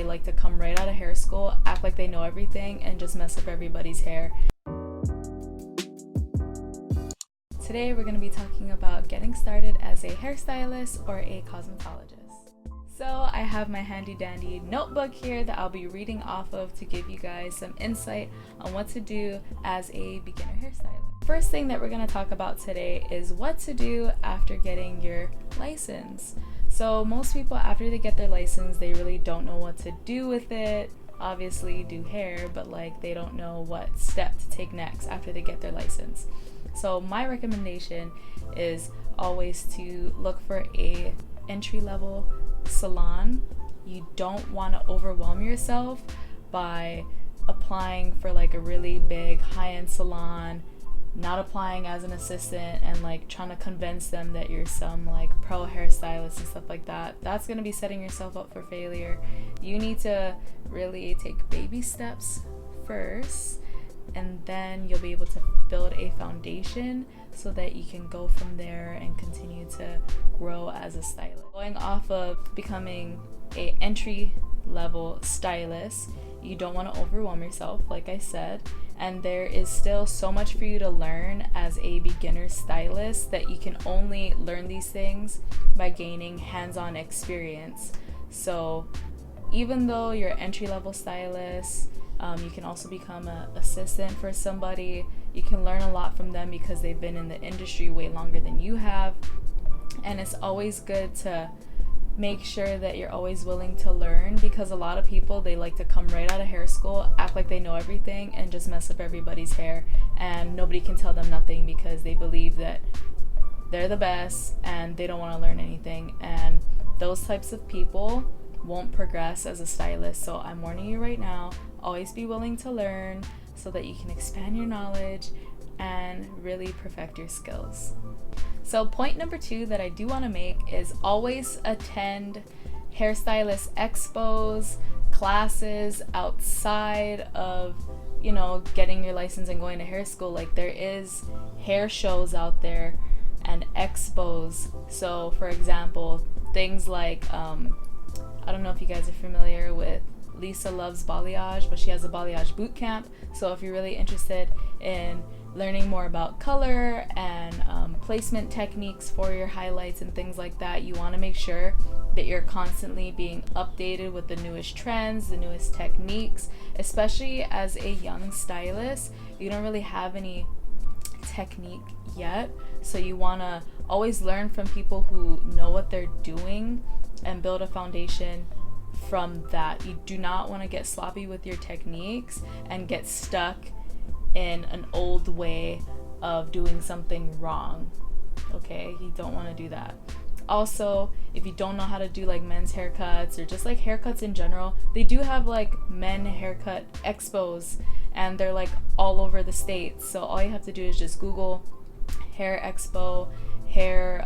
like to come right out of hair school, act like they know everything, and just mess up everybody's hair. Today we're going to be talking about getting started as a hairstylist or a cosmetologist. So I have my handy dandy notebook here that I'll be reading off of to give you guys some insight on what to do as a beginner hairstylist. First thing that we're going to talk about today is what to do after getting your license. So most people, after they get their license, they really don't know what to do with it. Obviously do hair, but like they don't know what step to take next after they get their license. So my recommendation is always to look for a entry-level salon. You don't want to overwhelm yourself by applying for like a really big high-end salon, not applying as an assistant and like trying to convince them that you're some like pro hairstylist and stuff like that. That's going to be setting yourself up for failure. You need to really take baby steps first, and then you'll be able to build a foundation so that you can go from there and continue to grow as a stylist. Going off of becoming a entry-level stylist, you don't want to overwhelm yourself, like I said, and there is still so much for you to learn as a beginner stylist that you can only learn these things by gaining hands-on experience. So even though you're an entry-level stylist, you can also become an assistant for somebody. You can learn a lot from them because they've been in the industry way longer than you have. And it's always good to make sure that you're always willing to learn, because a lot of people, they like to come right out of hair school, act like they know everything, and just mess up everybody's hair. And nobody can tell them nothing because they believe that they're the best and they don't want to learn anything. And those types of people won't progress as a stylist. So I'm warning you right now, always be willing to learn so that you can expand your knowledge and really perfect your skills. So point number 2 that I do want to make is always attend hairstylist expos, classes outside of, you know, getting your license and going to hair school. Like there is hair shows out there and expos. So for example, things like I don't know if you guys are familiar with Lisa Loves Balayage, but she has a balayage boot camp. So if you're really interested in learning more about color and placement techniques for your highlights and things like that, you want to make sure that you're constantly being updated with the newest trends, the newest techniques. Especially as a young stylist, you don't really have any technique yet, so you want to always learn from people who know what they're doing and build a foundation from that. You do not want to get sloppy with your techniques and get stuck in an old way of doing something wrong. Okay, you don't want to do that. Also, if you don't know how to do like men's haircuts or just like haircuts in general, they do have like men haircut expos, and they're like all over the states. So all you have to do is just Google hair expo, hair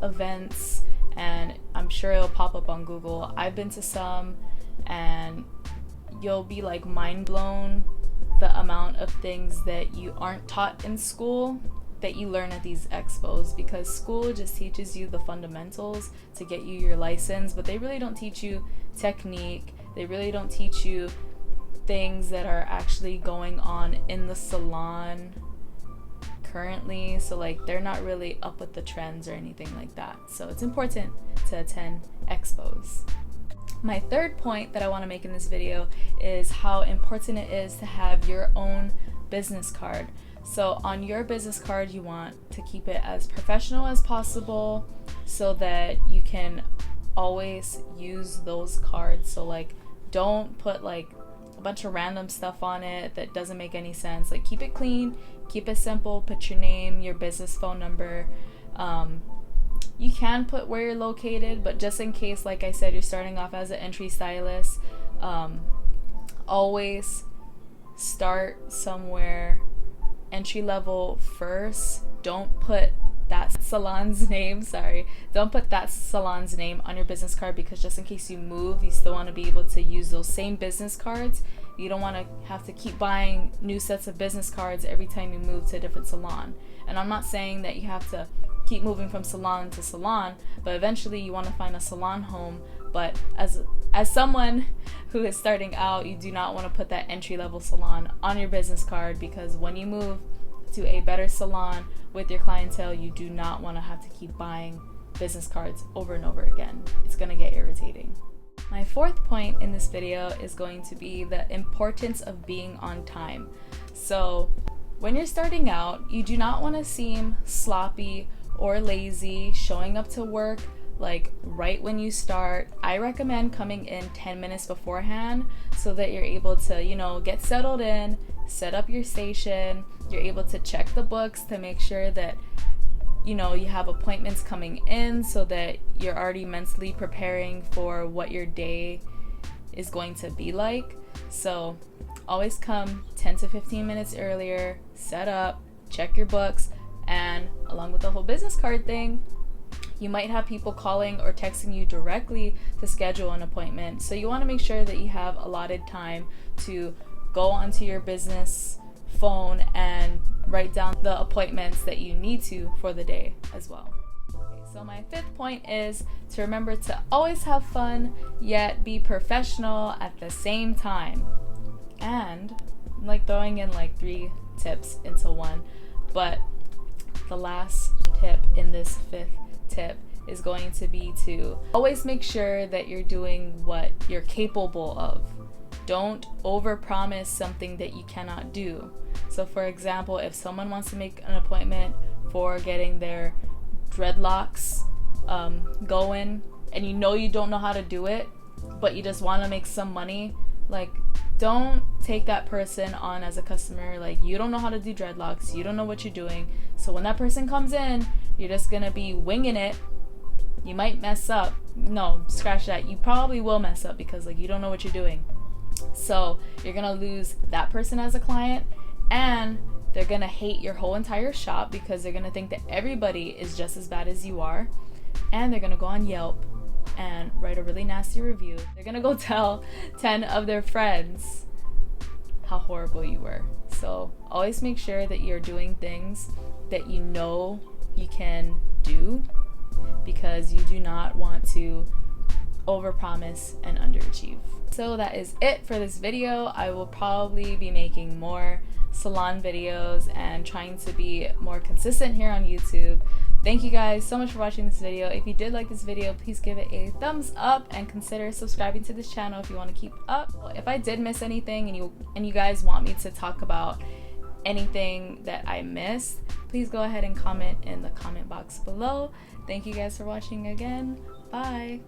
events, and I'm sure it'll pop up on Google. I've been to some, and you'll be like mind blown the amount of things that you aren't taught in school that you learn at these expos, because school just teaches you the fundamentals to get you your license, but they really don't teach you technique. They really don't teach you things that are actually going on in the salon currently. So like they're not really up with the trends or anything like that. So it's important to attend expos. My third point that I want to make in this video is how important it is to have your own business card. So on your business card, you want to keep it as professional as possible so that you can always use those cards. So like don't put like a bunch of random stuff on it that doesn't make any sense. Like keep it clean, keep it simple, put your name, your business phone number. You can put where you're located, but just in case, like I said, you're starting off as an entry stylist, always start somewhere entry level first. Don't put that salon's name, don't put that salon's name on your business card, because just in case you move, you still want to be able to use those same business cards. You don't want to have to keep buying new sets of business cards every time you move to a different salon. And I'm not saying that you have to keep moving from salon to salon, but eventually you want to find a salon home But as someone who is starting out, you do not want to put that entry-level salon on your business card, because when you move to a better salon with your clientele, you do not want to have to keep buying business cards over and over again. It's going to get irritating. My fourth point in this video is going to be the importance of being on time. So when you're starting out, you do not want to seem sloppy or lazy, showing up to work like right when you start. I recommend coming in 10 minutes beforehand so that you're able to, get settled in, set up your station. You're able to check the books to make sure that you have appointments coming in, so that you're already mentally preparing for what your day is going to be like. So always come 10 to 15 minutes earlier, set up, check your books, and along with the whole business card thing, you might have people calling or texting you directly to schedule an appointment. So you want to make sure that you have allotted time to go onto your business phone and write down the appointments that you need to for the day as well. Okay, so my fifth point is to remember to always have fun, yet be professional at the same time. And I'm like throwing in like 3 tips into one, but the last tip in this fifth tip is going to be to always make sure that you're doing what you're capable of. Don't overpromise something that you cannot do. So for example, if someone wants to make an appointment for getting their dreadlocks going, and you don't know how to do it, but you just want to make some money, like, don't take that person on as a customer. Like, you don't know how to do dreadlocks, you don't know what you're doing. So when that person comes in, you're just gonna be winging it. You might mess up. No, scratch that. You probably will mess up because you don't know what you're doing. So you're gonna lose that person as a client, and they're gonna hate your whole entire shop because they're gonna think that everybody is just as bad as you are, and they're gonna go on Yelp and write a really nasty review. They're gonna go tell 10 of their friends how horrible you were. So always make sure that you're doing things that you know you can do, because you do not want to overpromise and underachieve. So that is it for this video. I will probably be making more salon videos and trying to be more consistent here on YouTube. Thank you guys so much for watching this video. If you did like this video, please give it a thumbs up and consider subscribing to this channel if you want to keep up. If I did miss anything and you guys want me to talk about anything that I missed, please go ahead and comment in the comment box below. Thank you guys for watching again. Bye.